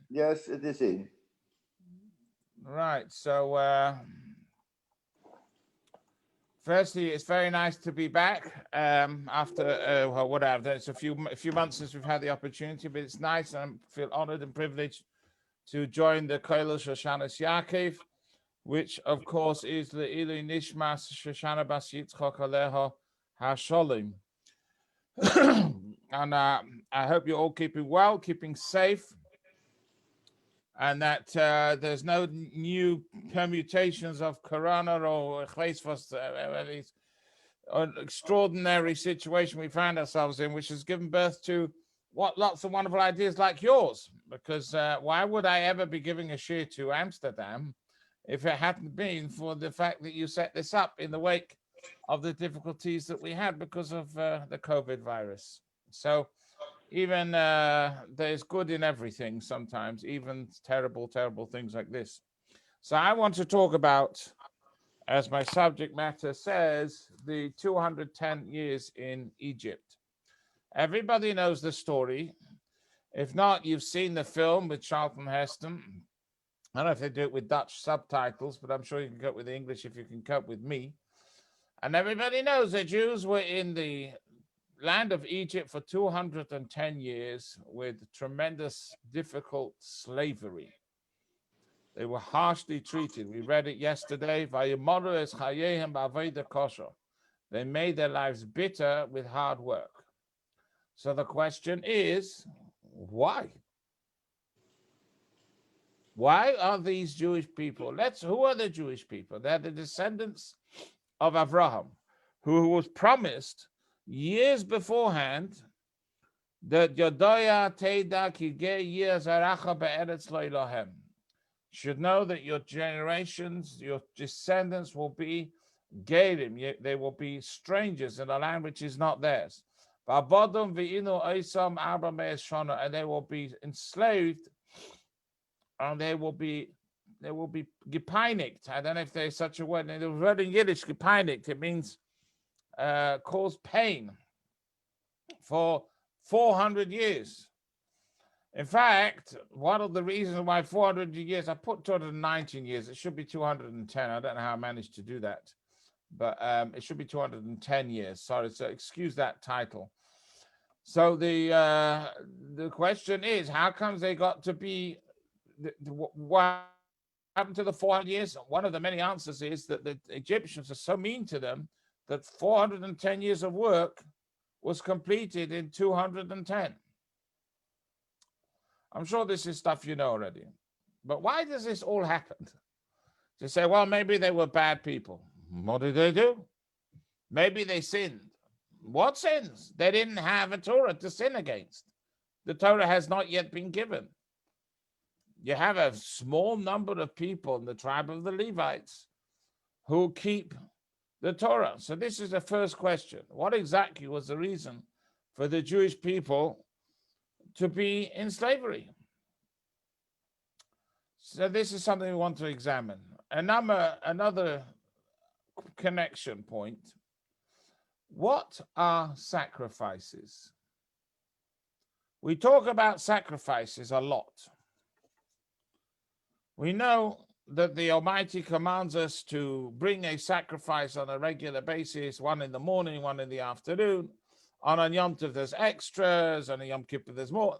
Yes, it is in. Right. So, firstly, it's very nice to be back after well, whatever. It's a few months since we've had the opportunity, but it's nice, and I feel honored and privileged to join the Koil Shoshanas Yaakov, which of course is the Ilu Nishmas Shoshana Bas Yitzchok Aleha HaSholim. And I hope you're all keeping well, keeping safe, and that there's no new permutations of corona or these an extraordinary situation we found ourselves in, which has given birth to what lots of wonderful ideas like yours. Because why would I ever be giving a share to Amsterdam if it hadn't been for the fact that you set this up in the wake of the difficulties that we had because of the COVID virus? So even there's good in everything sometimes, even terrible, terrible things like this. So I want to talk about, as my subject matter says, the 210 years in Egypt. Everybody knows the story. If not, you've seen the film with Charlton Heston. I don't know if they do it with Dutch subtitles, but I'm sure you can cope with English if you can cope with me. And everybody knows the Jews were in the land of Egypt for 210 years with tremendous, difficult slavery. They were harshly treated. We read it yesterday. They made their lives bitter with hard work. So the question is, why? Why are these Jewish people? Who are the Jewish people? They're the descendants of Abraham, who was promised years beforehand that Yodoya Teda Kige Zaracha Be'eretz Loilohem should know that your generations, your descendants will be Gerim. They will be strangers in a land which is not theirs. And they will be enslaved, and they will be gepeinigt. I don't know if there's such a word. The word in Yiddish, gepeinigt, it means cause pain for 400 years. In fact, one of the reasons why 400 years, I put 219 years, it should be 210. I don't know how I managed to do that, but it should be 210 years. Sorry, so excuse that title. So the question is, how comes they got to be, what happened to the 400 years? One of the many answers is that the Egyptians are so mean to them that 410 years of work was completed in 210. I'm sure this is stuff you know already. But why does this all happen? To say, well, maybe they were bad people. What did they do? Maybe they sinned. What sins? They didn't have a Torah to sin against. The Torah has not yet been given. You have a small number of people in the tribe of the Levites who keep the Torah. So this is the first question. What exactly was the reason for the Jewish people to be in slavery? So this is something we want to examine. Another connection point. What are sacrifices? We talk about sacrifices a lot. We know that the Almighty commands us to bring a sacrifice on a regular basis, one in the morning, one in the afternoon. On a Yom Tov, there's extras. On a Yom Kippur, there's more.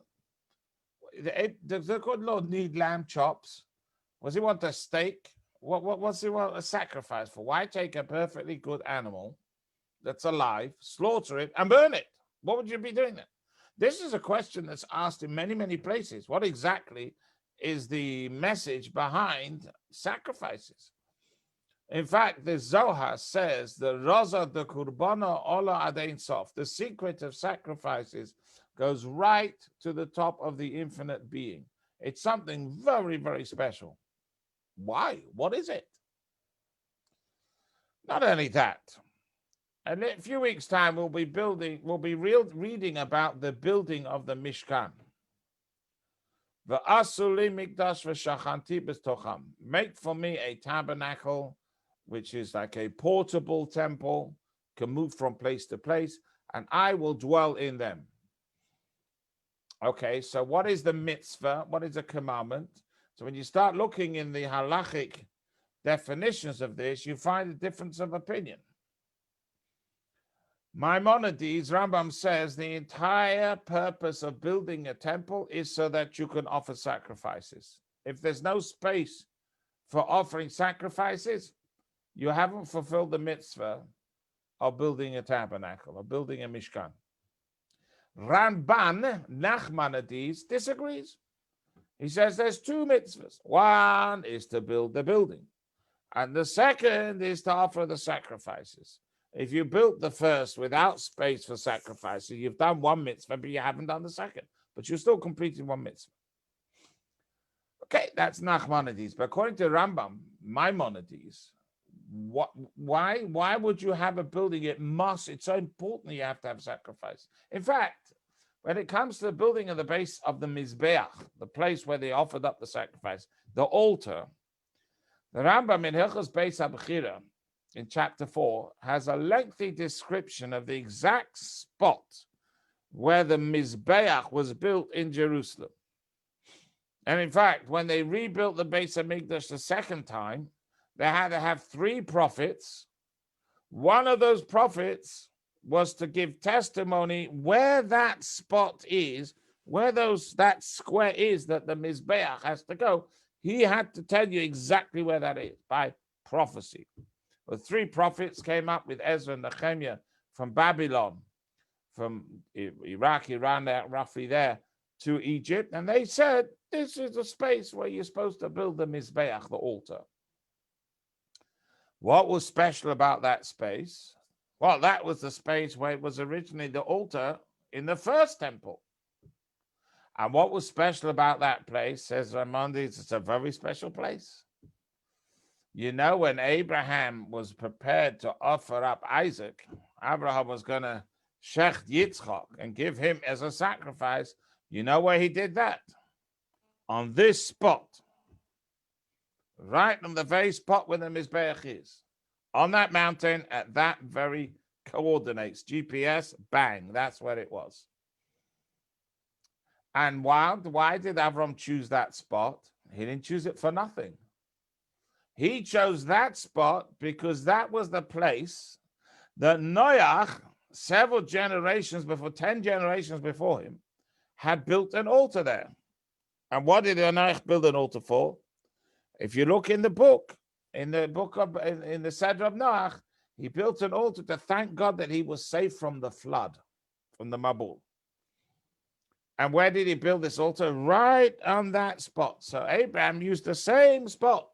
Does the good Lord need lamb chops? Was he want a steak? What's he want a sacrifice for? Why take a perfectly good animal that's alive, slaughter it, and burn it? What would you be doing then? This is a question that's asked in many, many places. What exactly is the message behind sacrifices? In fact, the Zohar says the Raza de Kurbana Ola Adein Sof, the secret of sacrifices goes right to the top of the infinite being. It's something very, very special. Why? What is it? Not only that, in a few weeks' time, we'll be reading about the building of the Mishkan. Make for me a tabernacle, which is like a portable temple, can move from place to place, and I will dwell in them. Okay, so what is the mitzvah? What is a commandment? So when you start looking in the halachic definitions of this, you find a difference of opinion. Maimonides, Rambam says, the entire purpose of building a temple is so that you can offer sacrifices. If there's no space for offering sacrifices, you haven't fulfilled the mitzvah of building a tabernacle or building a mishkan. Ramban, Nachmanides, disagrees. He says there's two mitzvahs. One is to build the building, and the second is to offer the sacrifices. If you built the first without space for sacrifices, you've done one mitzvah, but you haven't done the second. But you're still completing one mitzvah. Okay, that's Nachmanides. But according to Rambam, Maimonides, why would you have a building? It's so important that you have to have sacrifice. In fact, when it comes to the building of the base of the Mizbeach, the place where they offered up the sacrifice, the altar, the Rambam in Hilchos Beis HaBechira, in chapter 4, has a lengthy description of the exact spot where the Mizbeach was built in Jerusalem. And in fact, when they rebuilt the Beis HaMikdash the second time, they had to have 3 prophets. One of those prophets was to give testimony where that spot is, where that square is that the Mizbeach has to go. He had to tell you exactly where that is by prophecy. The 3 prophets came up with Ezra and Nehemiah from Babylon, from Iraq, Iran, roughly there, to Egypt. And they said, this is the space where you're supposed to build the Mizbeach, the altar. What was special about that space? Well, that was the space where it was originally the altar in the first temple. And what was special about that place, says Maimonides, it's a very special place. You know, when Abraham was prepared to offer up Isaac, Abraham was going to shecht Yitzchak and give him as a sacrifice. You know where he did that? On this spot. Right on the very spot where the Mizbeach is. On that mountain at that very coordinates. GPS, bang, that's where it was. And why did Avram choose that spot? He didn't choose it for nothing. He chose that spot because that was the place that Noach, several generations before, 10 generations before him, had built an altar there. And what did Noach build an altar for? If you look in the Seder of Noach, he built an altar to thank God that he was safe from the flood, from the Mabul. And where did he build this altar? Right on that spot. So Abraham used the same spot.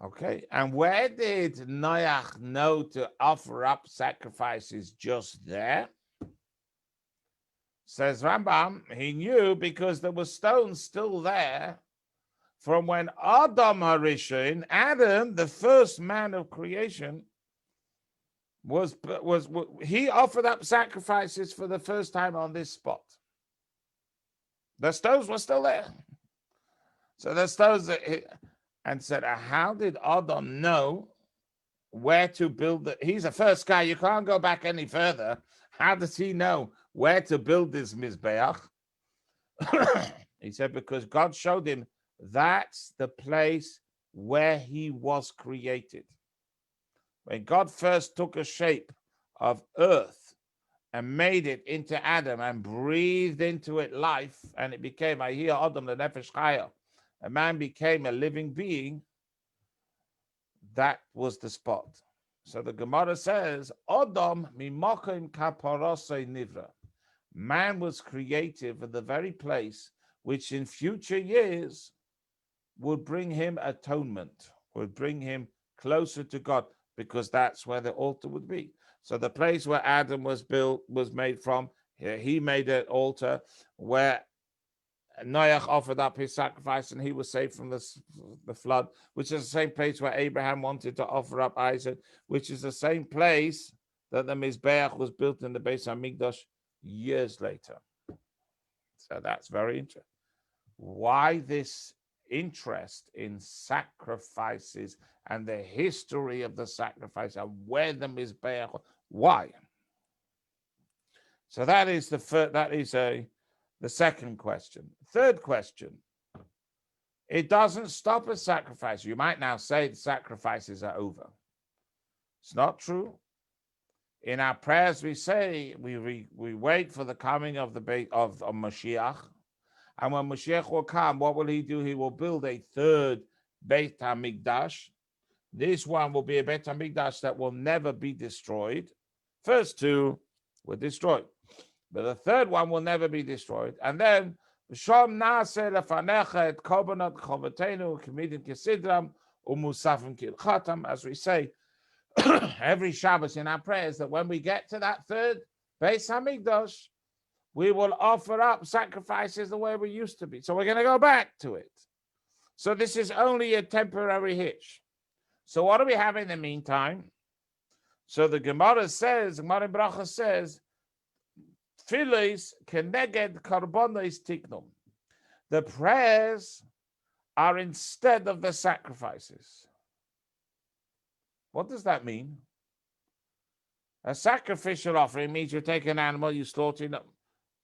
Okay, and where did Noach know to offer up sacrifices just there? Says Rambam, he knew because there were stones still there from when Adam Harishon, Adam, the first man of creation, he offered up sacrifices for the first time on this spot. The stones were still there. So the stones, and said, how did Adam know where to build he's the first guy, you can't go back any further. How does he know where to build this Mizbeach? He said, because God showed him that's the place where he was created. When God first took a shape of earth and made it into Adam and breathed into it life, and it became Ahia Adam Lenefesh Chaya, a man became a living being, that was the spot. So the Gemara says, Adam mimokim kaparosei nivra. Man was created for the very place which in future years would bring him atonement, would bring him closer to God, because that's where the altar would be. So the place where Adam was built, was made from, he made an altar where Noach offered up his sacrifice and he was saved from the flood, which is the same place where Abraham wanted to offer up Isaac, which is the same place that the Mizbeach was built in the Beis HaMikdash years later. So that's very interesting. Why this interest in sacrifices and the history of the sacrifice and where the Mizbeach, why? So that is the second question. Third question. It doesn't stop at sacrifice. You might now say the sacrifices are over. It's not true. In our prayers, we say we wait for the coming of Mashiach, and when Mashiach will come, what will he do? He will build a third Beit HaMikdash. This one will be a Beit HaMikdash that will never be destroyed. First two were destroyed, but the third one will never be destroyed. And then Shom Naaseh lefanecha et korbanot chovatenu k'midim kesidram umusafim kilchatam, as we say every Shabbos in our prayers, that when we get to that third Beis Hamikdash, we will offer up sacrifices the way we used to be. So we're going to go back to it. So this is only a temporary hitch. So what do we have in the meantime? So the Gemara says, Gemara Bracha says, Tfilis keneged karbonos tiknum. The prayers are instead of the sacrifices. What does that mean? A sacrificial offering means you take an animal, you slaughter it.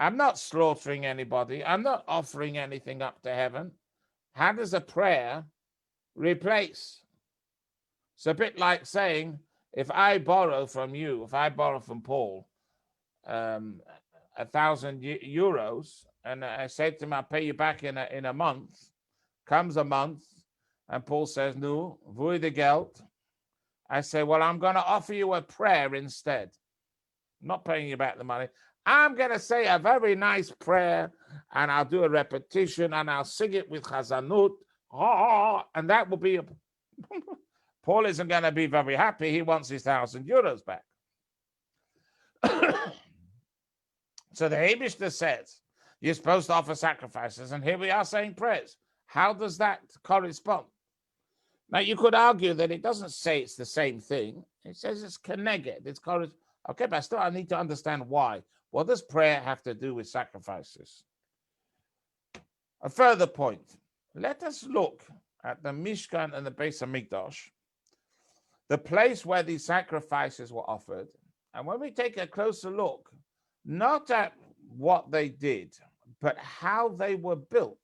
I'm not slaughtering anybody. I'm not offering anything up to heaven. How does a prayer replace? It's a bit like saying, if I borrow from you, if I borrow from Paul, 1,000 euros, and I say to him, I'll pay you back in a month. Comes a month, and Paul says, no, wo de Geld? I say, well, I'm going to offer you a prayer instead. I'm not paying you back the money. I'm going to say a very nice prayer, and I'll do a repetition, and I'll sing it with chazanut, and that will be... Paul isn't going to be very happy. He wants his 1,000 euros back. So the Eibishter says, you're supposed to offer sacrifices, and here we are saying prayers. How does that correspond? Now, you could argue that it doesn't say it's the same thing. It says it's keneged. It's okay, but still I need to understand why. What does prayer have to do with sacrifices? A further point. Let us look at the Mishkan and the Beis Hamikdash, the place where these sacrifices were offered. And when we take a closer look, not at what they did, but how they were built,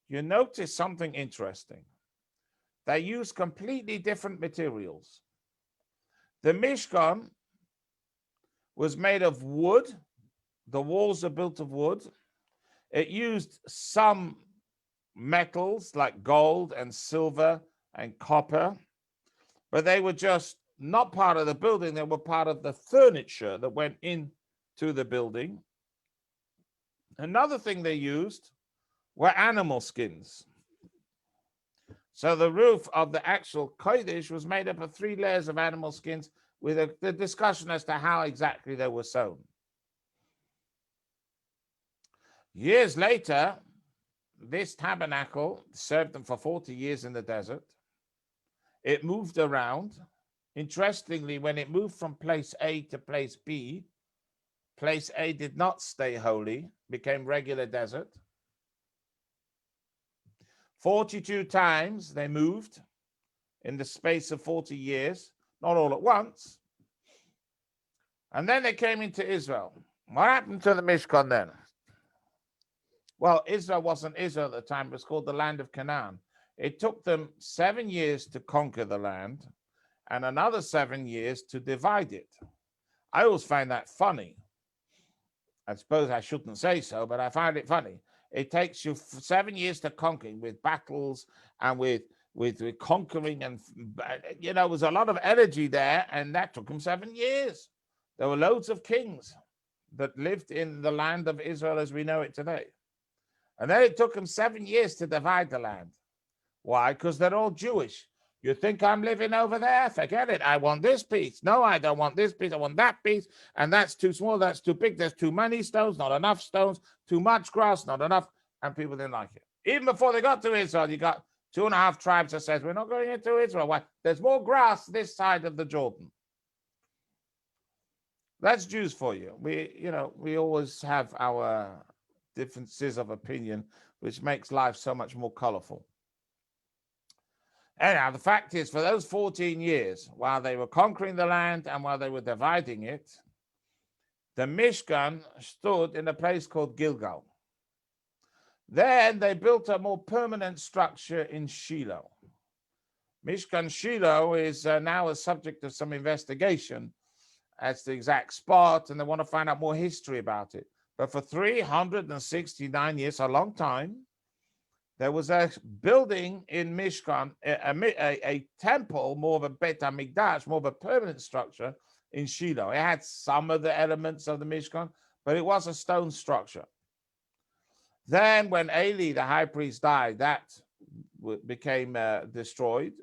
you notice something interesting. They used completely different materials. The Mishkan was made of wood. The walls are built of wood. It used some metals like gold and silver and copper, but they were just not part of the building. They were part of the furniture that went into the building. Another thing they used were animal skins. So the roof of the actual Kodesh was made up of 3 layers of animal skins with the discussion as to how exactly they were sewn. Years later, this tabernacle served them for 40 years in the desert. It moved around. Interestingly, when it moved from place A to place B, place A did not stay holy, became regular desert. 42 times they moved in the space of 40 years, not all at once. And then they came into Israel. What happened to the Mishkan then? Well, Israel wasn't Israel at the time. It was called the land of Canaan. It took them 7 years to conquer the land and another 7 years to divide it. I always find that funny. I suppose I shouldn't say so, but I find it funny. It takes you 7 years to conquer with battles and with conquering, and there was a lot of energy there, and that took them 7 years. There were loads of kings that lived in the land of Israel as we know it today. And then it took them 7 years to divide the land. Why? Because they're all Jewish. You think I'm living over there? Forget it. I want this piece. No, I don't want this piece. I want that piece. And that's too small. That's too big. There's too many stones, not enough stones. Too much grass, not enough. And people didn't like it. Even before they got to Israel, you got 2.5 tribes that says, we're not going into Israel. Why? There's more grass this side of the Jordan. That's Jews for you. We always have our differences of opinion, which makes life so much more colorful. Anyhow, the fact is, for those 14 years, while they were conquering the land and while they were dividing it, the Mishkan stood in a place called Gilgal. Then they built a more permanent structure in Shiloh. Mishkan Shiloh is now a subject of some investigation as the exact spot, and they want to find out more history about it. But for 369 years, a long time, there was a building in Mishkan, a temple, more of a Beit HaMikdash, more of a permanent structure in Shiloh. It had some of the elements of the Mishkan, but it was a stone structure. Then when Eli, the high priest, died, that became destroyed.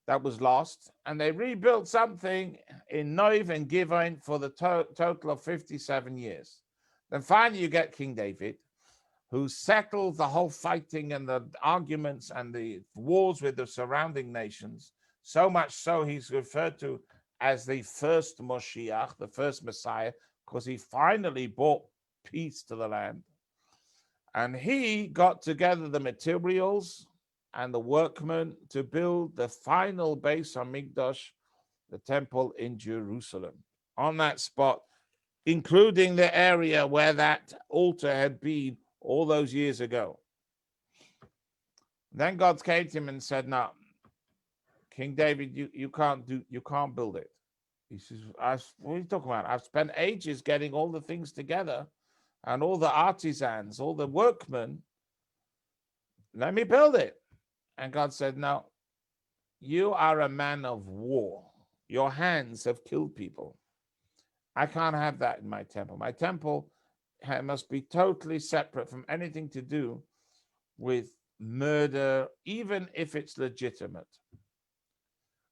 That was lost. And they rebuilt something in Noiv and Givon for the total of 57 years. Then finally you get King David, who settled the whole fighting and the arguments and the wars with the surrounding nations, so much so he's referred to as the first Moshiach, the first Messiah, because he finally brought peace to the land. And he got together the materials and the workmen to build the final Beis HaMikdash, the temple in Jerusalem, on that spot, including the area where that altar had been all those years ago. Then God came to him and said, "No, King David, you can't build it." He says, "What are you talking about? I've spent ages getting all the things together and all the artisans, all the workmen. Let me build it." And God said, "No, you are a man of war. Your hands have killed people. I can't have that in my temple. My temple must be totally separate from anything to do with murder, even if it's legitimate.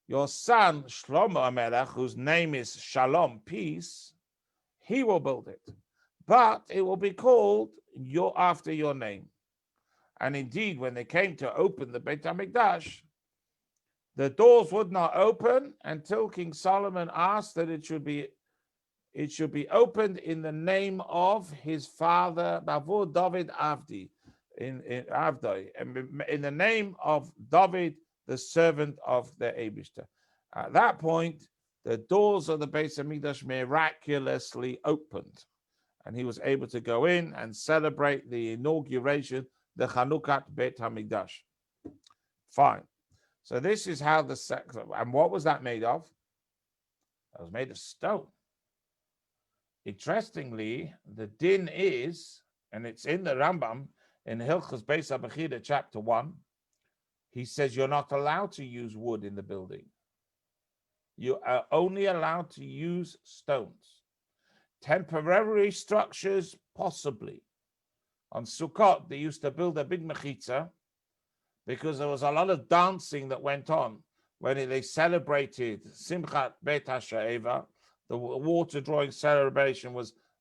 Your son, Shlomo HaMelech, whose name is Shalom, peace, he will build it. But it will be called after your name." And indeed, when they came to open the Beit HaMikdash, the doors would not open until King Solomon asked that it should be opened in the name of his father, Bavur David Avdi, in the name of David, the servant of the Eibishter. At that point, the doors of the Beit HaMikdash miraculously opened, and he was able to go in and celebrate the inauguration, the Chanukat Beit HaMikdash. Fine. So this is how and what was that made of? It was made of stone. Interestingly, the din is, and it's in the Rambam, in Hilchos Beis HaBechira, chapter 1, he says you're not allowed to use wood in the building. You are only allowed to use stones. Temporary structures, possibly. On Sukkot, they used to build a big mechitza because there was a lot of dancing that went on when they celebrated Simchat Bet HaSha'eva. The water drawing ceremony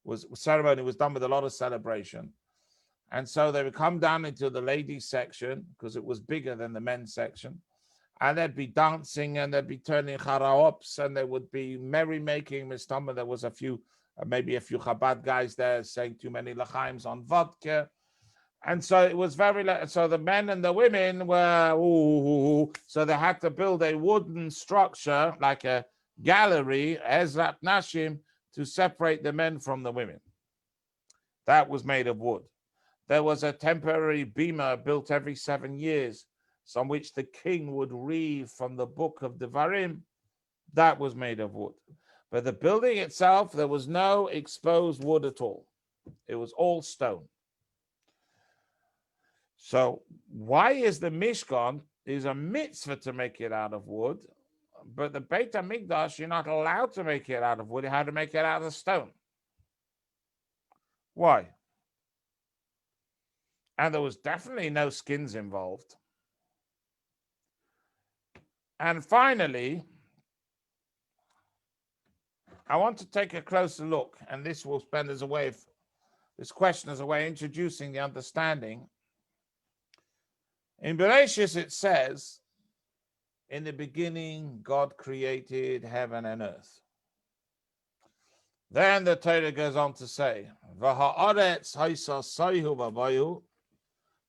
was done with a lot of celebration. And so they would come down into the ladies section because it was bigger than the men's section. And there'd be dancing and they'd be turning charaops and there would be merrymaking. Mistama, there was maybe a few Chabad guys there saying too many l'chaims on vodka. And so it was so the men and the women were, so they had to build a wooden structure like a gallery, Ezrat Nashim, to separate the men from the women. That was made of wood. There was a temporary bima built every 7 years, on which the king would read from the book of Devarim. That was made of wood. But the building itself, there was no exposed wood at all. It was all stone. So why is the Mishkan is a mitzvah to make it out of wood, but the Beit HaMikdash, you're not allowed to make it out of wood. You had to make it out of stone. Why? And there was definitely no skins involved. And finally, I want to take a closer look, and this will spend as a way of this question as a way of introducing the understanding. In Bereshis, it says, in the beginning, God created heaven and earth. Then the Torah goes on to say,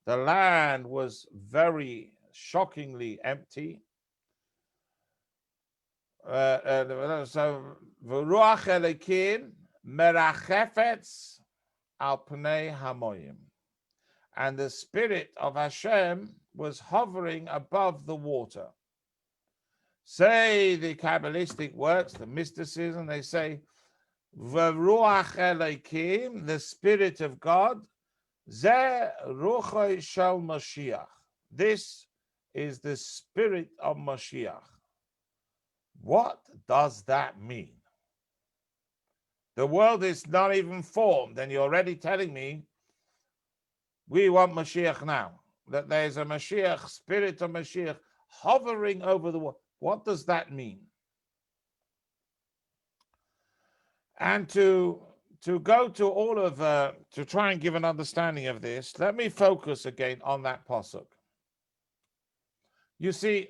the land was very shockingly empty. So, V'ruach Elokim, merachefetz al pnei hamoyim. And the spirit of Hashem was hovering above the water. Say the Kabbalistic works, the mysticism, they say, V'ruach Elokim, the spirit of God, Ze ruchoi shel Mashiach. This is the spirit of Mashiach. What does that mean? The world is not even formed, and you're already telling me we want Mashiach now, that there's a Mashiach, spirit of Mashiach, hovering over the world. What does that mean? And to go to all of, to try and give an understanding of this, let me focus again on that pasuk. You see,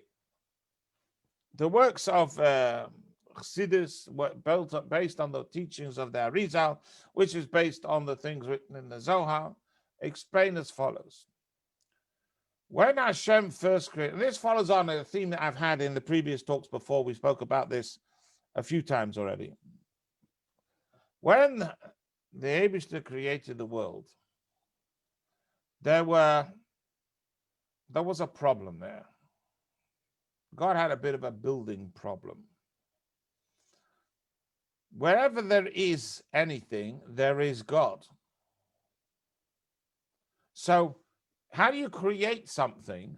the works of Chassidus were built up based on the teachings of the Arizal, which is based on the things written in the Zohar, explain as follows. When Hashem first created, this follows on a theme that I've had in the previous talks before. We spoke about this a few times already. When the Eibishter created the world, there was a problem there. God had a bit of a building problem. Wherever there is anything, there is God. So how do you create something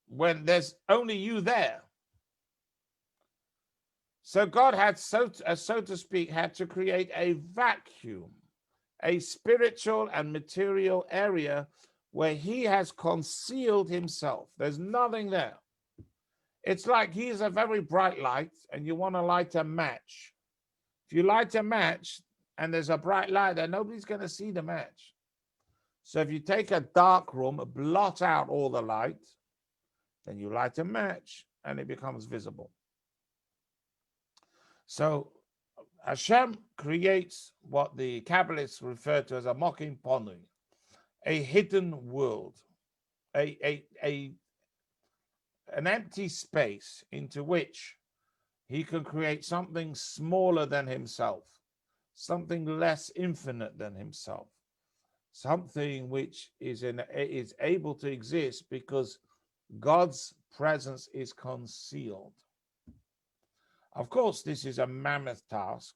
when there's only you there? So God had, so to speak, had to create a vacuum, a spiritual and material area where he has concealed himself. There's nothing there. It's like he's a very bright light and you want to light a match. If you light a match and there's a bright light there, nobody's going to see the match. So if you take a dark room, blot out all the light, then you light a match and it becomes visible. So Hashem creates what the Kabbalists refer to as a mokim ponui, a hidden world, an empty space into which he can create something smaller than himself, something less infinite than himself, something which is able to exist because God's presence is concealed. Of course, this is a mammoth task,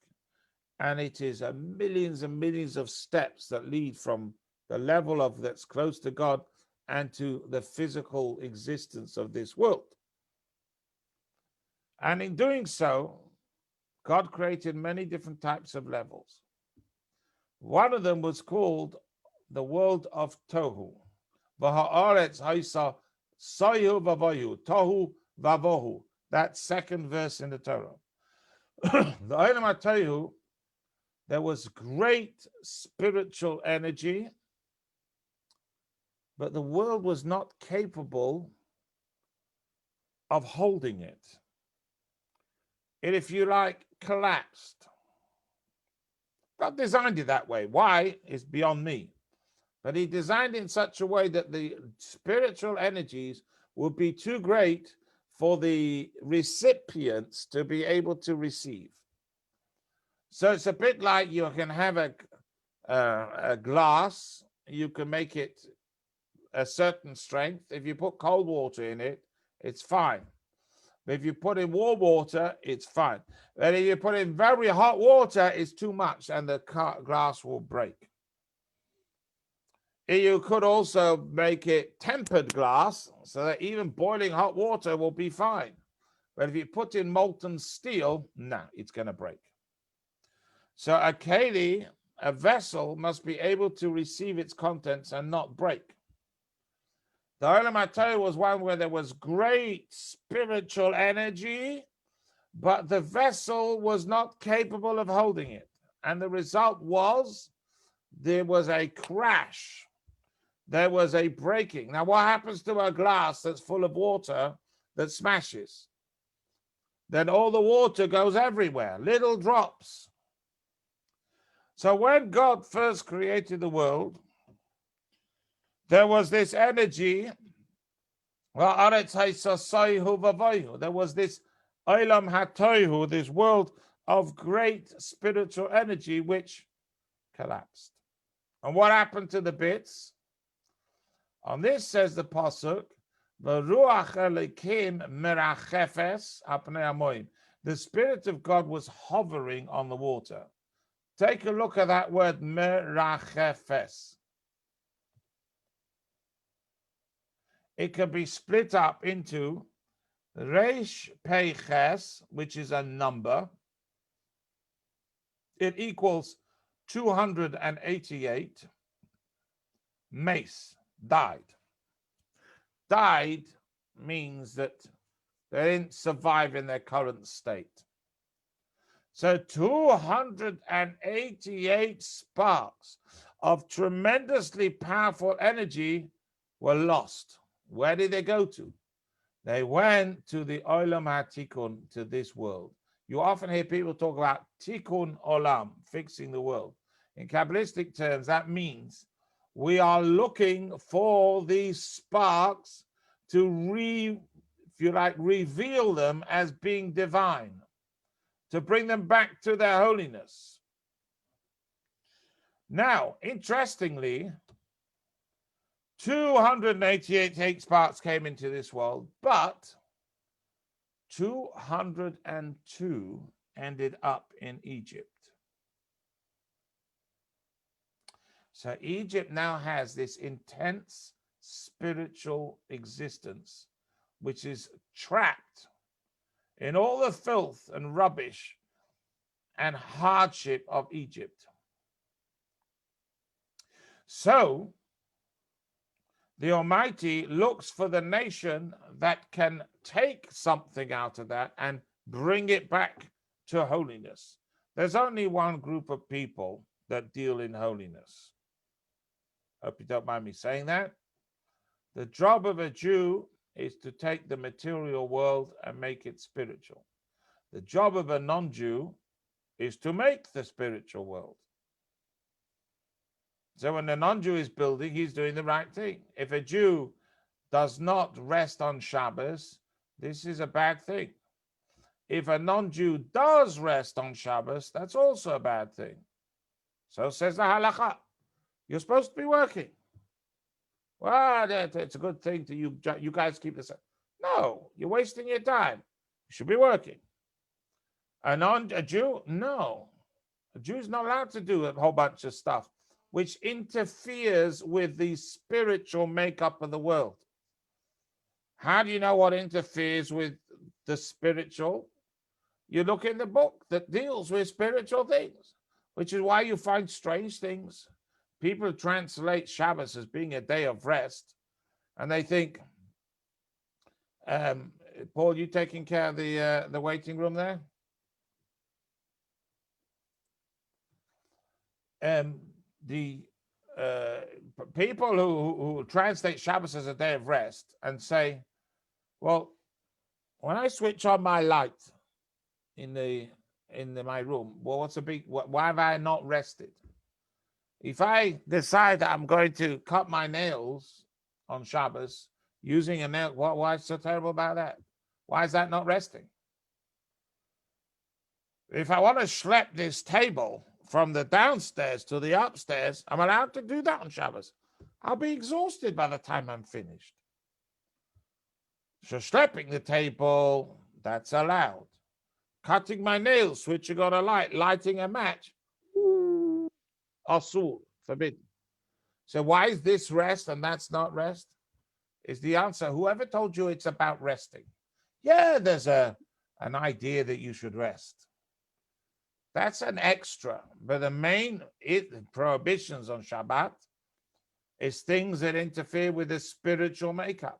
and it is millions and millions of steps that lead from the level of that's close to God and to the physical existence of this world. And in doing so, God created many different types of levels. One of them was called the World of Touhou. V'ha'aretz ha'isa soyu v'avoyu, tohu v'avohu. That second verse in the Torah. The Olam HaTouhou, there was great spiritual energy, but the world was not capable of holding it. It, if you like, collapsed. God designed it that way. Why is beyond me. But he designed it in such a way that the spiritual energies would be too great for the recipients to be able to receive. So it's a bit like you can have a glass, you can make it a certain strength. If you put cold water in it, it's fine. But if you put in warm water, it's fine. But if you put in very hot water, it's too much and the glass will break. You could also make it tempered glass so that even boiling hot water will be fine. But if you put in molten steel, it's going to break. So a keli, a vessel, must be able to receive its contents and not break. The Olam HaTouhou was one where there was great spiritual energy, but the vessel was not capable of holding it. And the result was there was a crash. There was a breaking. Now, what happens to a glass that's full of water that smashes? Then all the water goes everywhere, little drops. So when God first created the world, there was this energy. There was this Olam HaTouhou, this world of great spiritual energy which collapsed. And what happened to the bits? On this says the pasuk, "V'ruach Elokim merachefes apnei hamoim." The Spirit of God was hovering on the water. Take a look at that word merachefes. It can be split up into Reish Peiches, which is a number. It equals 288. Mace, died. Died means that they didn't survive in their current state. So 288 sparks of tremendously powerful energy were lost. Where did they go to? They went to the Olam HaTikun, to this world. You often hear people talk about Tikkun Olam, fixing the world. In Kabbalistic terms, that means we are looking for these sparks to reveal them as being divine, to bring them back to their holiness. Now, interestingly, 288 sparks came into this world, but 202 ended up in Egypt. So Egypt now has this intense spiritual existence, which is trapped in all the filth and rubbish and hardship of Egypt. So the Almighty looks for the nation that can take something out of that and bring it back to holiness. There's only one group of people that deal in holiness. Hope you don't mind me saying that. The job of a Jew is to take the material world and make it spiritual. The job of a non-Jew is to make the spiritual world. So when the non-Jew is building, he's doing the right thing. If a Jew does not rest on Shabbos, this is a bad thing. If a non-Jew does rest on Shabbos, that's also a bad thing. So says the halakha. You're supposed to be working. Well, it's a good thing to you guys keep this. No, you're wasting your time. You should be working. A Jew? No. A Jew's not allowed to do a whole bunch of stuff which interferes with the spiritual makeup of the world. How do you know what interferes with the spiritual? You look in the book that deals with spiritual things, which is why you find strange things. People translate Shabbos as being a day of rest, and they think, Paul, you taking care of the waiting room there? The people who translate Shabbos as a day of rest and say, well, when I switch on my light in my room, well, what's a big? Why have I not rested? If I decide that I'm going to cut my nails on Shabbos using a nail, why is so terrible about that? Why is that not resting? If I want to schlep this table from the downstairs to the upstairs, I'm allowed to do that on Shabbos. I'll be exhausted by the time I'm finished. So schlepping the table, that's allowed. Cutting my nails, switching on a light, lighting a match, asur, forbidden. So why is this rest and that's not rest? Is the answer. Whoever told you it's about resting? Yeah, there's an idea that you should rest. That's an extra. But the main prohibitions on Shabbat is things that interfere with the spiritual makeup.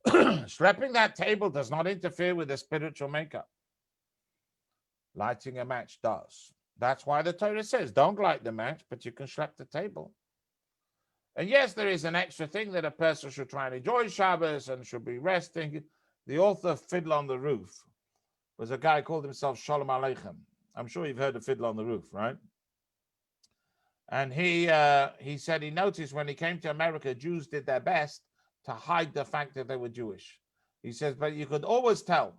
Schlepping that table does not interfere with the spiritual makeup. Lighting a match does. That's why the Torah says, don't light the match, but you can schlep the table. And yes, there is an extra thing that a person should try and enjoy Shabbos and should be resting. The author of Fiddle on the Roof was a guy who called himself Shalom Aleichem. I'm sure you've heard of Fiddle on the Roof, right? And he said he noticed when he came to America, Jews did their best to hide the fact that they were Jewish. He says, but you could always tell.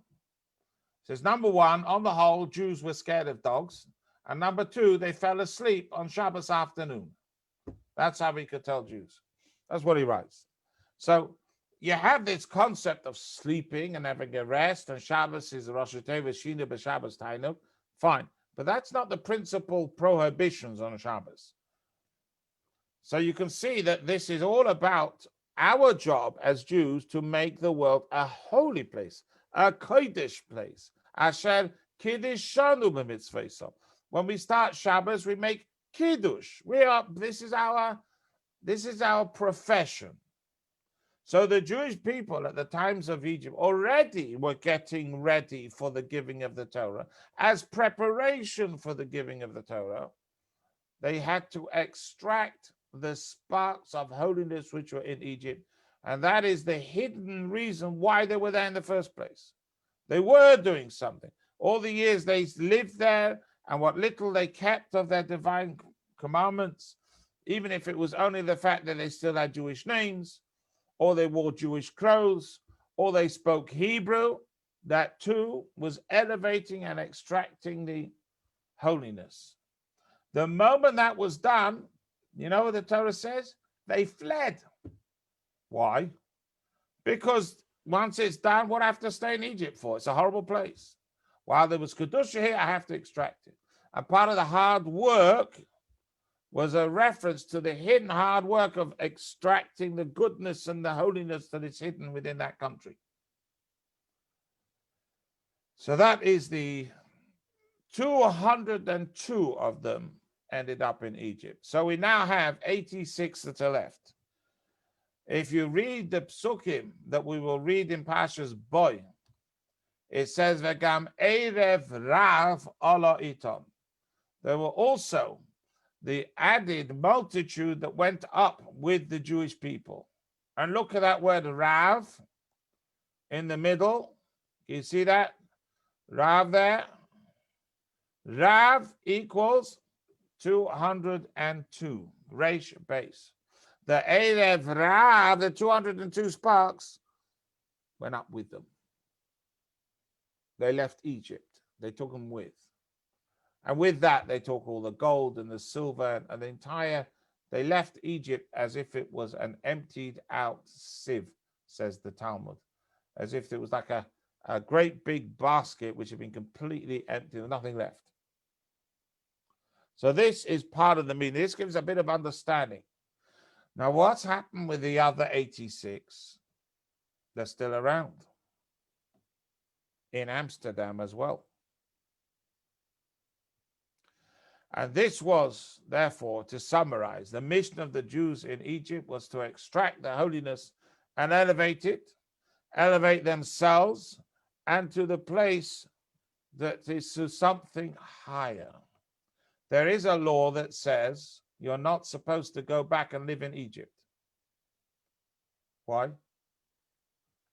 says, number one, on the whole, Jews were scared of dogs. And number two, they fell asleep on Shabbos afternoon. That's how we could tell Jews. That's what he writes. So you have this concept of sleeping and having a rest, and Shabbos is Rosh Hashanah, Shina b'Shabbos Tainuk. Fine. But that's not the principal prohibitions on Shabbos. So you can see that this is all about our job as Jews to make the world a holy place, a Kodesh place. Asher Kiddush Shanu b'mitzvah. When we start Shabbos, we make Kiddush. This is our profession. So the Jewish people at the times of Egypt already were getting ready for the giving of the Torah. As preparation for the giving of the Torah, they had to extract the sparks of holiness which were in Egypt. And that is the hidden reason why they were there in the first place. They were doing something. All the years they lived there, and what little they kept of their divine commandments, even if it was only the fact that they still had Jewish names, or they wore Jewish clothes, or they spoke Hebrew, that too was elevating and extracting the holiness. The moment that was done, you know what the Torah says? They fled. Why? Because once it's done, what do I have to stay in Egypt for? It's a horrible place. While there was Kedusha here, I have to extract it. And part of the hard work was a reference to the hidden hard work of extracting the goodness and the holiness that is hidden within that country. So that is the 202 of them ended up in Egypt. So we now have 86 that are left. If you read the psukim that we will read in Parshas Boy, it says, "V'gam erev rav ala iton." There were also the added multitude that went up with the Jewish people. And look at that word Rav in the middle. You see that? Rav there. Rav equals 202. Resh base. The Erev Rav, the 202 sparks, went up with them. They left Egypt. They took them with. And with that, they took all the gold and the silver and the entire, they left Egypt as if it was an emptied out sieve, says the Talmud. As if it was like a great big basket which had been completely empty, nothing left. So this is part of the meaning. This gives a bit of understanding. Now, what's happened with the other 86? They're still around. In Amsterdam as well. And this was, therefore, to summarize, the mission of the Jews in Egypt was to extract the holiness and elevate it, elevate themselves, and to the place that is to something higher. There is a law that says you're not supposed to go back and live in Egypt. Why?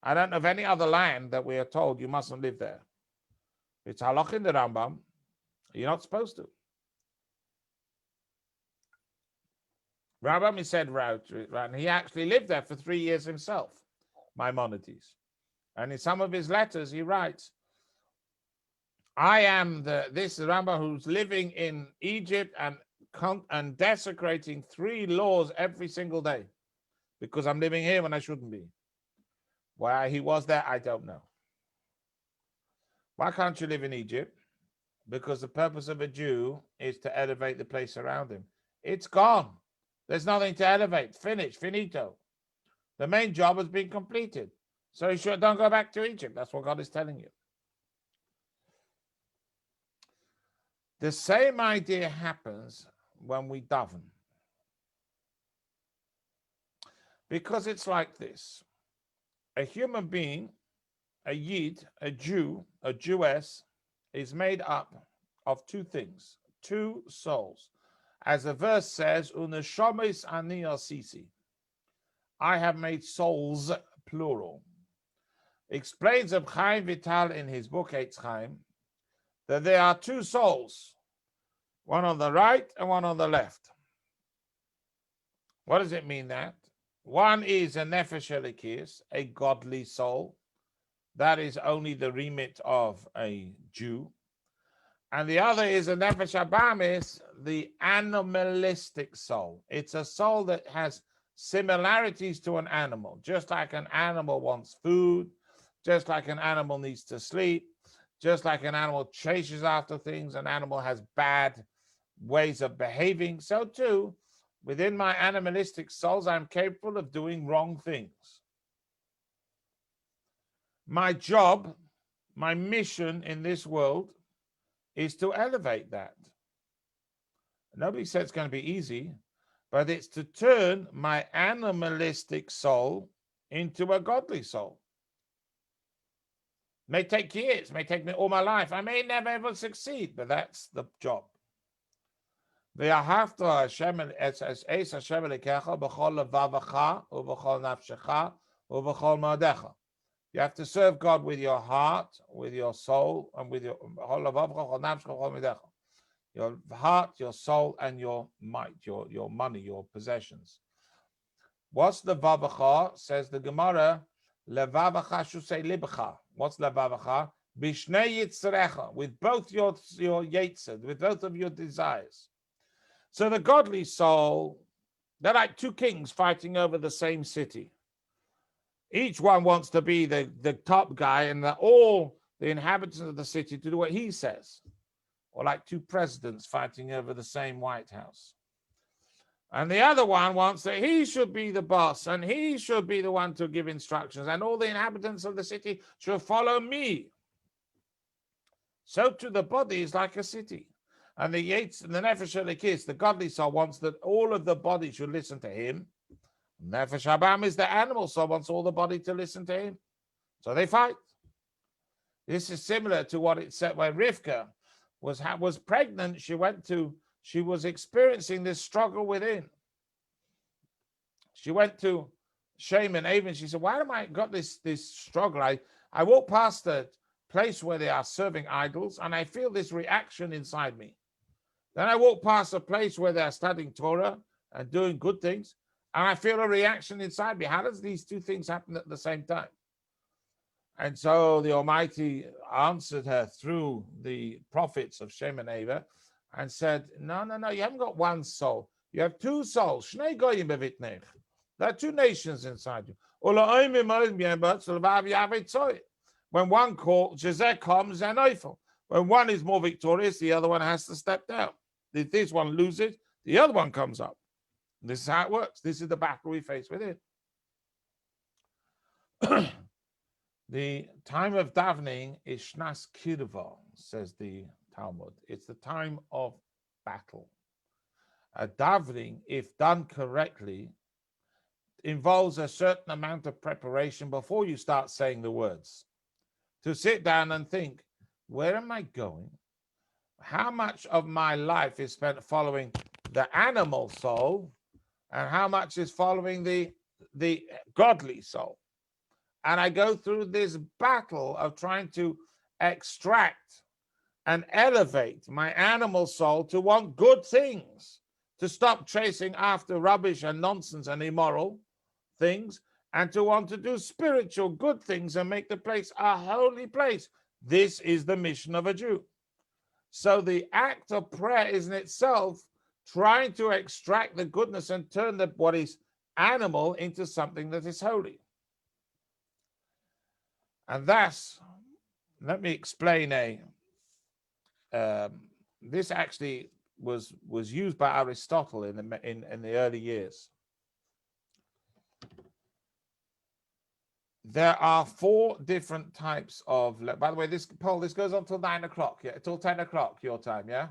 I don't know of any other land that we are told you mustn't live there. It's halach in the Rambam. You're not supposed to. Rambam, he said, and he actually lived there for 3 years himself, Maimonides. And in some of his letters, he writes, I am this Rambam who's living in Egypt and desecrating 3 laws every single day because I'm living here when I shouldn't be. Why he was there, I don't know. Why can't you live in Egypt? Because the purpose of a Jew is to elevate the place around him. It's gone. There's nothing to elevate. Finished. Finito. The main job has been completed. So you sure don't go back to Egypt. That's what God is telling you. The same idea happens when we daven. Because it's like this. A human being, a Yid, a Jew, a Jewess, is made up of 2 things, 2 souls. As the verse says, Uneshomes ani asisi. I have made souls, plural. Explains of Chaim Vital in his book Eitz Chaim that there are 2 souls, one on the right and one on the left. What does it mean that? One is a nefesh elikis, a godly soul, That is only the remit of a Jew. And the other is a nefesh habahamis, the animalistic soul. It's a soul that has similarities to an animal. Just like an animal wants food, just like an animal needs to sleep, just like an animal chases after things, an animal has bad ways of behaving. So too, within my animalistic souls, I'm capable of doing wrong things. My job, my mission in this world is to elevate that. Nobody said it's going to be easy, but it's to turn my animalistic soul into a godly soul. It may take years, it may take me all my life. I may never ever succeed, but that's the job. You have to serve God with your heart, with your soul, and with your heart, your soul, and your might, your money, your possessions. What's the vavacha? Says the Gemara, levavacha should say libcha. What's levavacha? Bishnei yitzrecha, with both your yetzer, with both of your desires. So the godly soul, they're like two kings fighting over the same city. Each one wants to be the top guy, and all the inhabitants of the city to do what he says. Or like two presidents fighting over the same White House. And the other one wants that he should be the boss, and he should be the one to give instructions, and all the inhabitants of the city should follow me. So to the body is like a city. And the nefesh elikis, the godly soul, wants that all of the body should listen to him. Nefesh habam is the animal soul, wants all the body to listen to him. So they fight. This is similar to what it said when Rivka was pregnant. She was experiencing this struggle within. She went to Shem and Avon. She said, why am I got this struggle? I walk past the place where they are serving idols, and I feel this reaction inside me. Then I walk past a place where they are studying Torah and doing good things, and I feel a reaction inside me. How does these two things happen at the same time? And so the Almighty answered her through the prophets of Shem and Ava and said, no, you haven't got one soul. You have two souls. Shnei goyim bevitnech. There are two nations inside you. When one calls, Jezek comes and Eifel. When one is more victorious, the other one has to step down. If this one loses, the other one comes up. This is how it works. This is the battle we face within. The time of davening is Shnas Kirva, says the Talmud. It's the time of battle. A davening, if done correctly, involves a certain amount of preparation before you start saying the words. To sit down and think, where am I going? How much of my life is spent following the animal soul, and how much is following the godly soul? And I go through this battle of trying to extract and elevate my animal soul to want good things, to stop chasing after rubbish and nonsense and immoral things, and to want to do spiritual good things and make the place a holy place. This is the mission of a Jew. So the act of prayer is in itself trying to extract the goodness and turn what is animal into something that is holy. And thus, let me explain this actually was used by Aristotle in the early years. There are 4 different types of, by the way, this goes on till 9 o'clock, yeah, till 10 o'clock your time, yeah?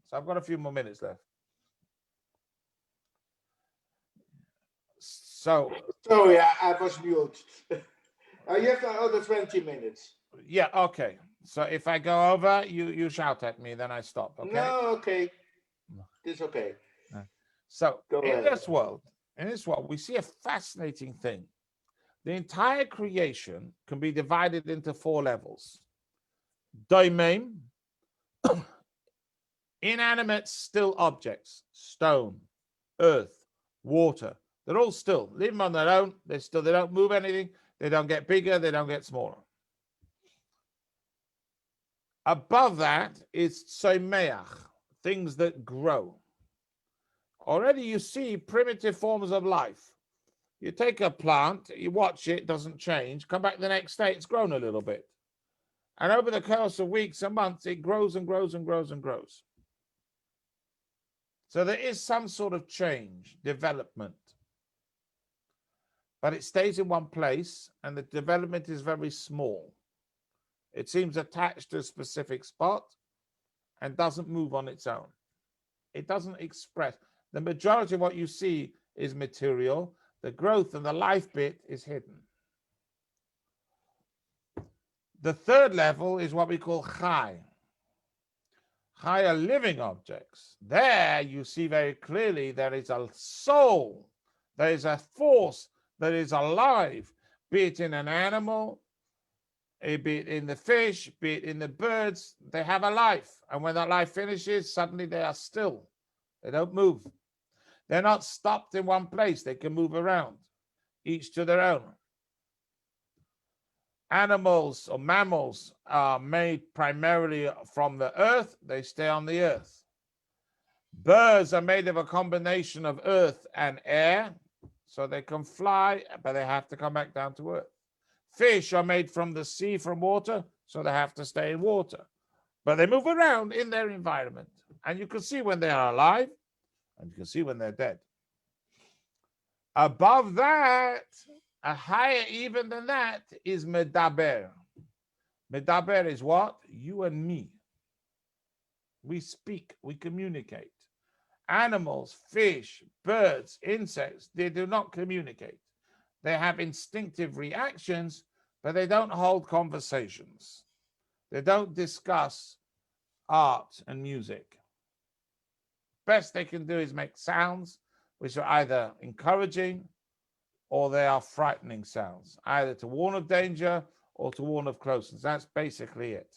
So I've got a few more minutes left. So. Sorry, I was mute. You have another 20 minutes. Yeah, okay. So if I go over, you shout at me, then I stop, okay? No, okay. It's okay. So in this world, we see a fascinating thing. The entire creation can be divided into 4 levels. Domain, inanimate still objects, stone, earth, water. They're all still, living on their own. They don't move anything. They don't get bigger. They don't get smaller. Above that is tzomeach, things that grow. Already you see primitive forms of life. You take a plant, you watch it, doesn't change, come back the next day, it's grown a little bit. And over the course of weeks and months, it grows and grows and grows and grows. So there is some sort of change, development. But it stays in one place, and the development is very small. It seems attached to a specific spot and doesn't move on its own. It doesn't express. The majority of what you see is material. The growth and the life bit is hidden. The third level is what we call chai. Chai are living objects. There you see very clearly there is a soul. There is a force that is alive, be it in an animal, be it in the fish, be it in the birds. They have a life. And when that life finishes, suddenly they are still. They don't move. They're not stopped in one place. They can move around, each to their own. Animals or mammals are made primarily from the earth. They stay on the earth. Birds are made of a combination of earth and air, so they can fly, but they have to come back down to earth. Fish are made from the sea, from water, so they have to stay in water. But they move around in their environment. And you can see when they are alive, and you can see when they're dead. Above that, a higher even than that, is medaber. Medaber is what? You and me. We speak, we communicate. Animals, fish, birds, insects, they do not communicate. They have instinctive reactions, but they don't hold conversations. They don't discuss art and music. Best they can do is make sounds which are either encouraging or they are frightening sounds, either to warn of danger or to warn of closeness. That's basically it.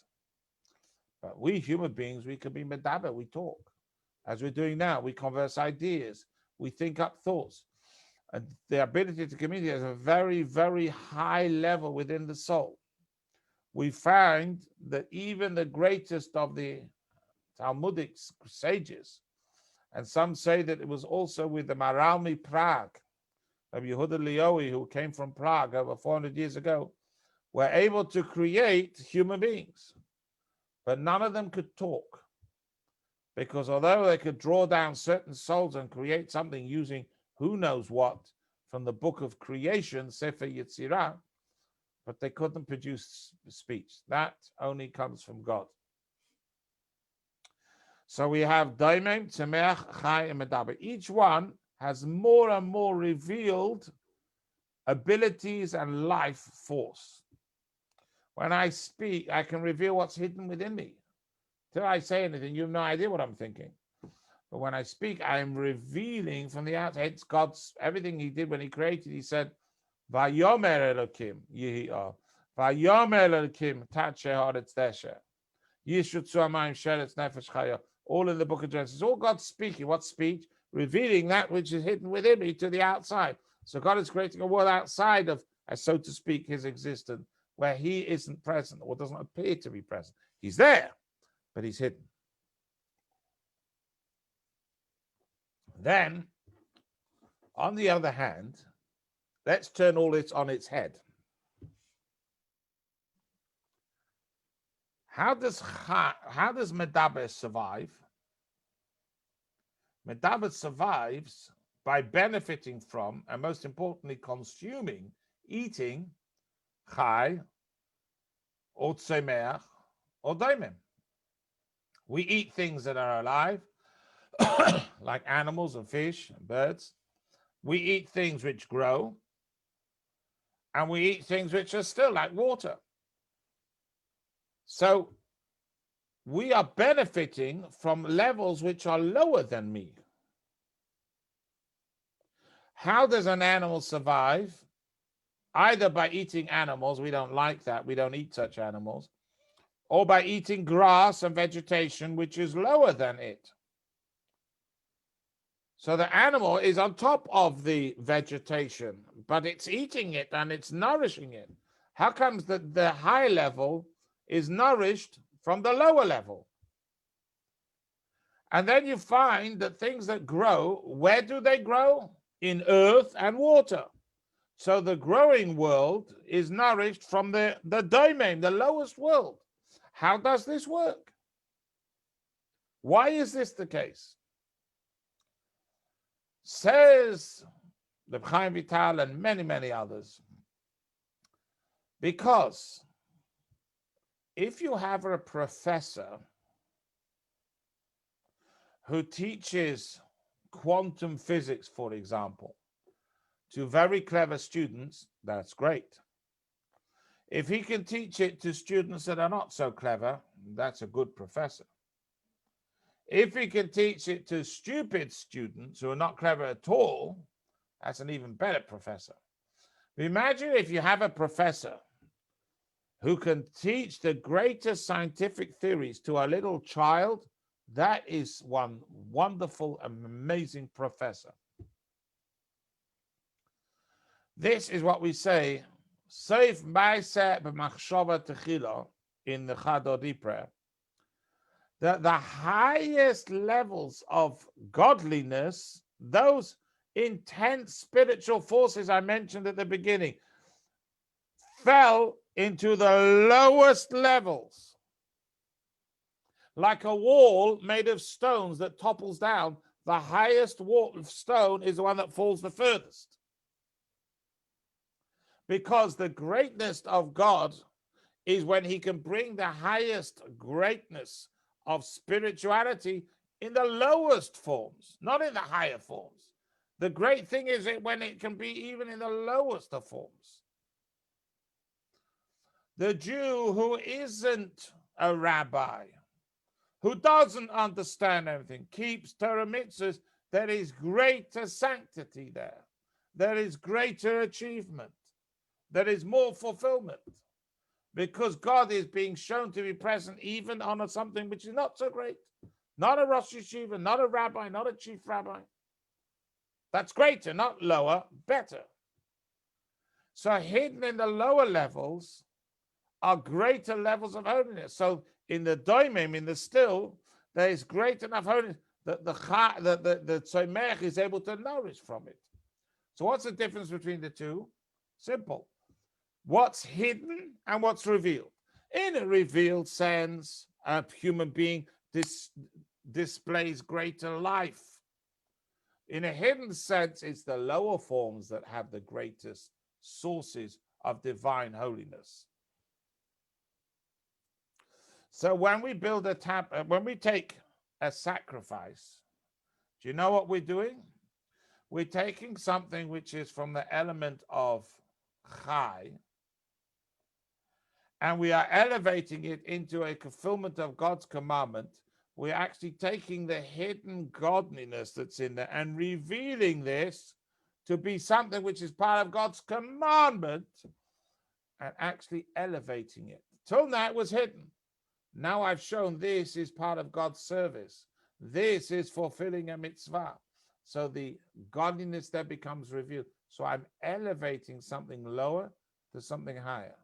But we human beings, we can be medaber, we talk. As we're doing now, we converse ideas, we think up thoughts. And the ability to communicate is a very, very high level within the soul. We find that even the greatest of the Talmudic sages, and some say that it was also with the Maralmi Prague, Rabbi Yehuda Leoi, who came from Prague over 400 years ago, were able to create human beings. But none of them could talk. Because although they could draw down certain souls and create something using who knows what from the book of creation, Sefer Yetzirah, but they couldn't produce speech. That only comes from God. So we have Daimim, Tzemeach, Chai, and Medaber. Each one has more and more revealed abilities and life force. When I speak, I can reveal what's hidden within me. Till I say anything, you have no idea what I'm thinking. But when I speak, I'm revealing from the outside. It's God's, everything he did when he created. He said, Vayomer Elokim, Yehi Or. Vayomer Elokim, Tache Haaretz Desher. Yishutzu Amayim Sheretz Nefesh Chaya. All in the book of Genesis. All God's speaking. What speech? Revealing that which is hidden within me to the outside. So God is creating a world outside of, so to speak, his existence, where he isn't present or doesn't appear to be present. He's there, but he's hidden. Then, on the other hand, let's turn all this on its head. How does Medaber survive? Medaber survives by benefiting from, and most importantly, consuming, eating, chai, or tzemeach, or daimim. We eat things that are alive, like animals and fish and birds. We eat things which grow, and we eat things which are still, like water. So we are benefiting from levels which are lower than me. How does an animal survive? Either by eating animals, we don't like that, we don't eat such animals, or by eating grass and vegetation which is lower than it. So the animal is on top of the vegetation, but it's eating it and it's nourishing it. How comes that the high level is nourished from the lower level. And then you find that things that grow, where do they grow? In earth and water. So the growing world is nourished from the domain, the lowest world. How does this work? Why is this the case? Says the Chaim Vital and many, many others, because if you have a professor who teaches quantum physics, for example, to very clever students, that's great. If he can teach it to students that are not so clever, that's a good professor. If he can teach it to stupid students who are not clever at all, that's an even better professor. Imagine if you have a professor who can teach the greatest scientific theories to a little child. That is one wonderful, amazing professor. This is what we say, Seif Maaseh b'machshava techila, in the Chadodi prayer, that the highest levels of godliness, those intense spiritual forces I mentioned at the beginning, fell into the lowest levels. Like a wall made of stones that topples down, the highest wall of stone is the one that falls the furthest. Because the greatness of God is when he can bring the highest greatness of spirituality in the lowest forms, not in the higher forms. The great thing is when it can be even in the lowest of forms. The Jew who isn't a rabbi, who doesn't understand everything, keeps Torah mitzvahs, there is greater sanctity there. There is greater achievement. There is more fulfillment. Because God is being shown to be present even on something which is not so great. Not a Rosh Yeshiva, not a rabbi, not a chief rabbi. That's greater, not lower, better. So hidden in the lower levels are greater levels of holiness. So in the doimim, in the still, there is great enough holiness that the tzomech is able to nourish from it. So what's the difference between the two? Simple. What's hidden and what's revealed. In a revealed sense, a human being displays greater life. In a hidden sense, it's the lower forms that have the greatest sources of divine holiness. So when we build when we take a sacrifice, do you know what we're doing? We're taking something which is from the element of chai, and we are elevating it into a fulfillment of God's commandment. We're actually taking the hidden godliness that's in there and revealing this to be something which is part of God's commandment and actually elevating it. Till now it was hidden. Now I've shown this is part of God's service. This is fulfilling a mitzvah. So the godliness there becomes revealed. So I'm elevating something lower to something higher.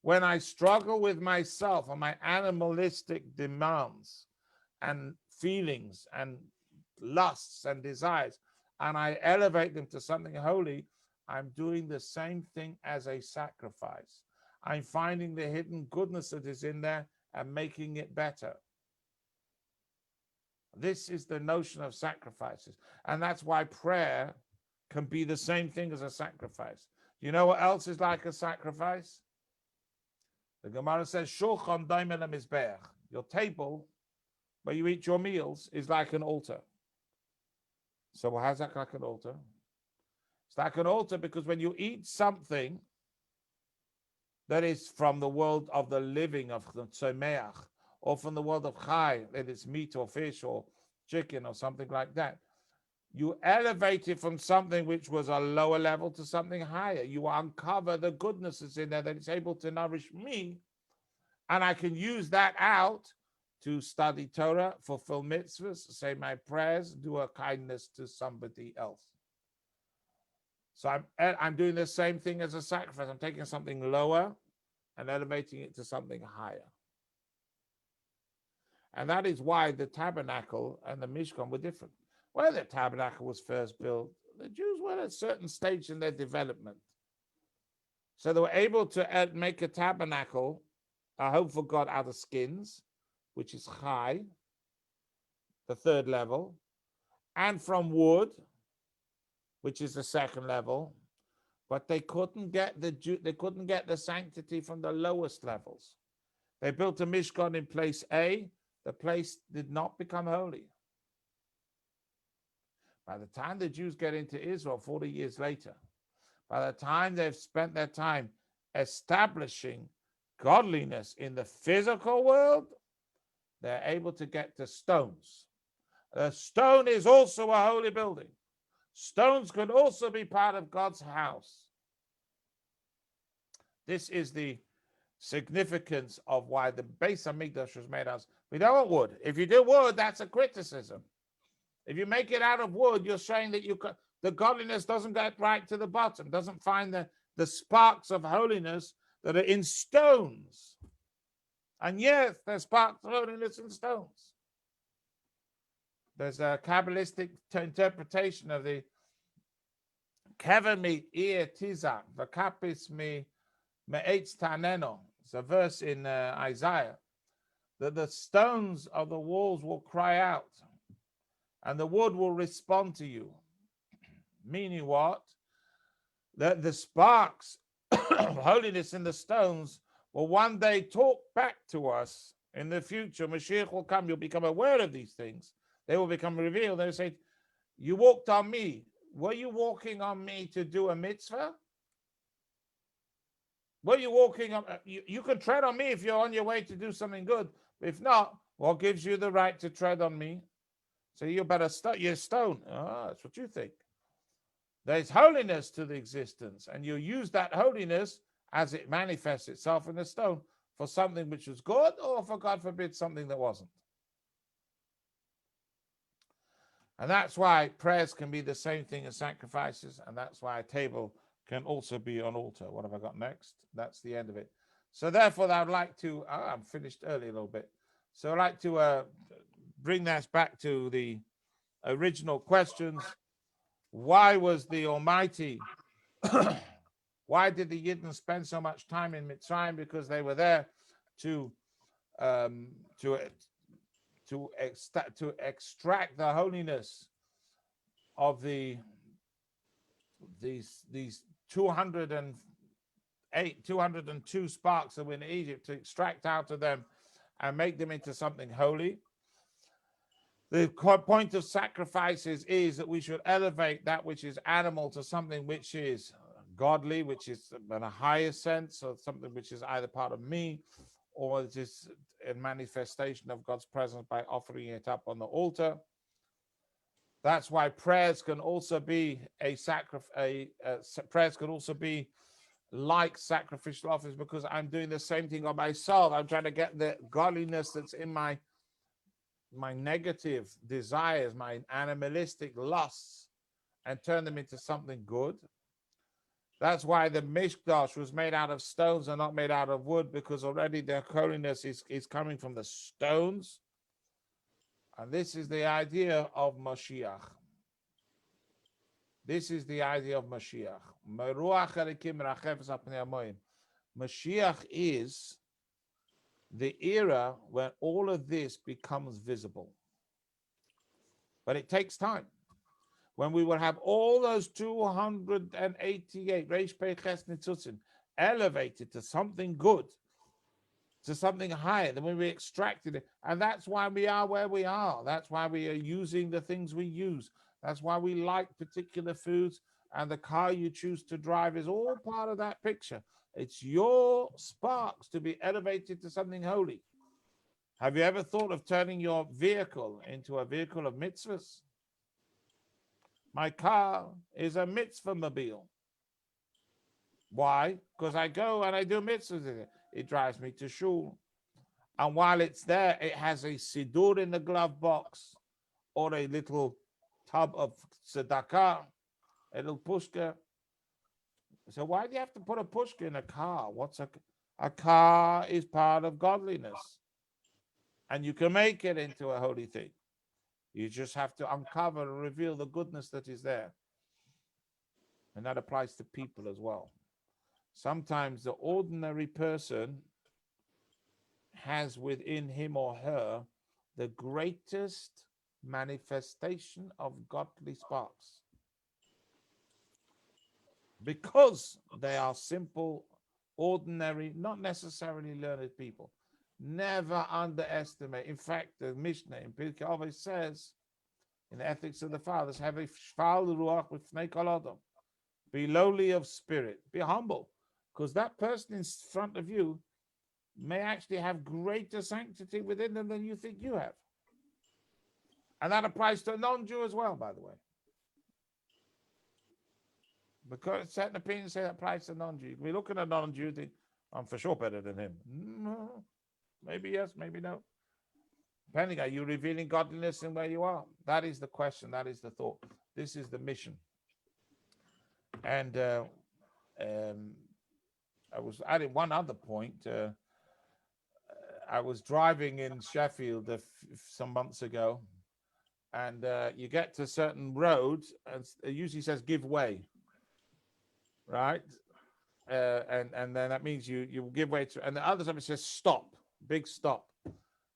When I struggle with myself and my animalistic demands and feelings and lusts and desires, and I elevate them to something holy, I'm doing the same thing as a sacrifice. I'm finding the hidden goodness that is in there and making it better. This is the notion of sacrifices. And that's why prayer can be the same thing as a sacrifice. You know what else is like a sacrifice? The Gemara says, Shulchan daimel mizbeach. Your table, where you eat your meals, is like an altar. So how's that like an altar? It's like an altar because when you eat something that is from the world of the living, of the tzomeach, or from the world of chai, that is meat or fish or chicken or something like that, you elevate it from something which was a lower level to something higher. You uncover the goodnesses in there that it's able to nourish me, and I can use that out to study Torah, fulfill mitzvahs, say my prayers, do a kindness to somebody else. So I'm doing the same thing as a sacrifice. I'm taking something lower and elevating it to something higher. And that is why the tabernacle and the Mishkan were different. When the tabernacle was first built, the Jews were at a certain stage in their development. So they were able to make a tabernacle, a home for God, out of skins, which is chai, the third level, and from wood, which is the second level. But they couldn't get the sanctity from the lowest levels. They built a Mishkan in place A. The place did not become holy. By the time the Jews get into Israel 40 years later, by the time they've spent their time establishing godliness in the physical world, they're able to get to stones. A stone is also a holy building. Stones could also be part of God's house. This is the significance of why the Beis Hamikdash was made out. We don't want wood. If you do wood, that's a criticism. If you make it out of wood, you're saying that the godliness doesn't get right to the bottom, doesn't find the sparks of holiness that are in stones. And yes, there's sparks of holiness in stones. There's a Kabbalistic interpretation of the Kever mi ir tizak, v'kapis mi me'etz taneno. It's a verse in Isaiah, that the stones of the walls will cry out and the wood will respond to you. Meaning what? That the sparks of holiness in the stones will one day talk back to us in the future. Mashiach will come, you'll become aware of these things. They will become revealed. They'll say, you walked on me. Were you walking on me to do a mitzvah? Were you walking on, you can tread on me if you're on your way to do something good. If not, what gives you the right to tread on me? So you better you're stone. Oh, that's what you think. There's holiness to the existence, and you use that holiness as it manifests itself in the stone for something which was good, or for, God forbid, something that wasn't. And that's why prayers can be the same thing as sacrifices, and that's why a table can also be an altar. What have I got next? That's the end of it. So therefore, I'd like to, I'm finished early a little bit. So I'd like to bring that back to the original questions. Why was the Almighty, why did the Yidden spend so much time in Mitzrayim? Because they were there to extract the holiness of these 202 sparks that were in Egypt, to extract out of them and make them into something holy. The point of sacrifices is that we should elevate that which is animal to something which is godly, which is in a higher sense, or something which is either part of me, or it is a manifestation of God's presence by offering it up on the altar. That's why prayers can also be prayers can also be like sacrificial offerings, because I'm doing the same thing on myself. I'm trying to get the godliness that's in my negative desires, my animalistic lusts, and turn them into something good. That's why the Mishkash was made out of stones and not made out of wood, because already their holiness is coming from the stones. And this is the idea of Mashiach. This is the idea of Mashiach. Mashiach is the era when all of this becomes visible. But it takes time. When we will have all those 288 Reish Pei Ches Nitzutzin elevated to something good, to something higher than when we extracted it. And that's why we are where we are. That's why we are using the things we use. That's why we like particular foods, and the car you choose to drive is all part of that picture. It's your sparks to be elevated to something holy. Have you ever thought of turning your vehicle into a vehicle of mitzvahs? My car is a mitzvah mobile. Why? Because I go and I do mitzvahs in it. It drives me to shul. And while it's there, it has a siddur in the glove box, or a little tub of tzedakah, a little pushka. So why do you have to put a pushka in a car? What's a car is part of godliness. And you can make it into a holy thing. You just have to uncover and reveal the goodness that is there. And that applies to people as well. Sometimes the ordinary person has within him or her the greatest manifestation of godly sparks. Because they are simple, ordinary, not necessarily learned people. Never underestimate. In fact, the Mishnah in Pirkei Avos says, in the Ethics of the Fathers, have a shval ruach with fnei kol adam. Be lowly of spirit. Be humble. Because that person in front of you may actually have greater sanctity within them than you think you have. And that applies to a non-Jew as well, by the way. Because certain opinions say that applies to non-Jew. We look at a non-Jew, think, I'm for sure better than him. No. Maybe yes, maybe no. Depending, are you revealing godliness in where you are? That is the question. That is the thought. This is the mission. And I was adding one other point. I was driving in Sheffield some months ago, and you get to certain roads, and it usually says give way, right? And then that means you give way to, and the other time it says stop, big stop.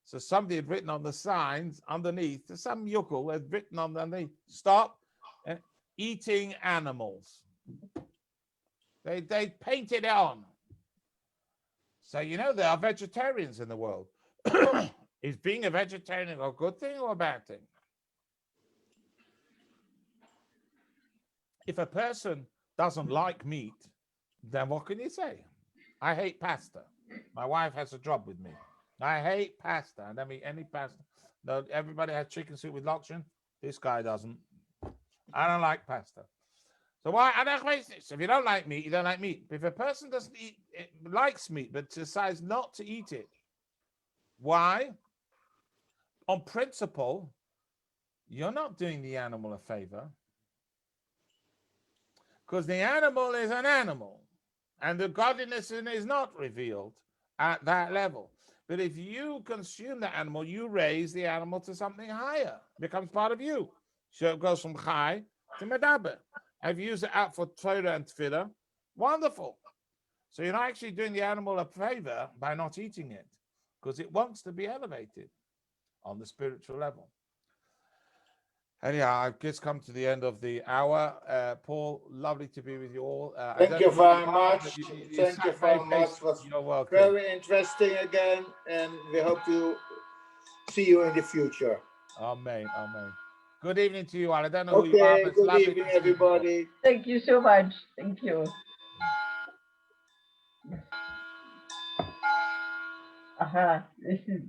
So somebody had written on the signs underneath, some yokel had written underneath, stop, and eating animals. They painted it on. So, you know, there are vegetarians in the world. Is being a vegetarian a good thing or a bad thing? If a person doesn't like meat, then what can you say? I hate pasta. My wife has a job with me. I hate pasta. I don't eat any pasta. No, everybody has chicken soup with loction. This guy doesn't. I don't like pasta. So why? So if you don't like meat, you don't like meat. But if a person doesn't eat, likes meat, but decides not to eat it, why? On principle, you're not doing the animal a favor, because the animal is an animal, and the godliness in it is not revealed at that level. But if you consume the animal, you raise the animal to something higher. It becomes part of you. So it goes from chai to medaber. I've used it out for Torah and Tefillah. Wonderful. So you're not actually doing the animal a favor by not eating it, because it wants to be elevated on the spiritual level. Anyhow, I've just come to the end of the hour. Paul, lovely to be with you all. Thank you very much. Thank you very much. You're welcome. Very interesting again, and we hope to see you in the future. Amen. Amen. Good evening to you all. I don't know who you are, but it's Good lovely evening, to see you. everybody. Thank you so much. Thank you. This is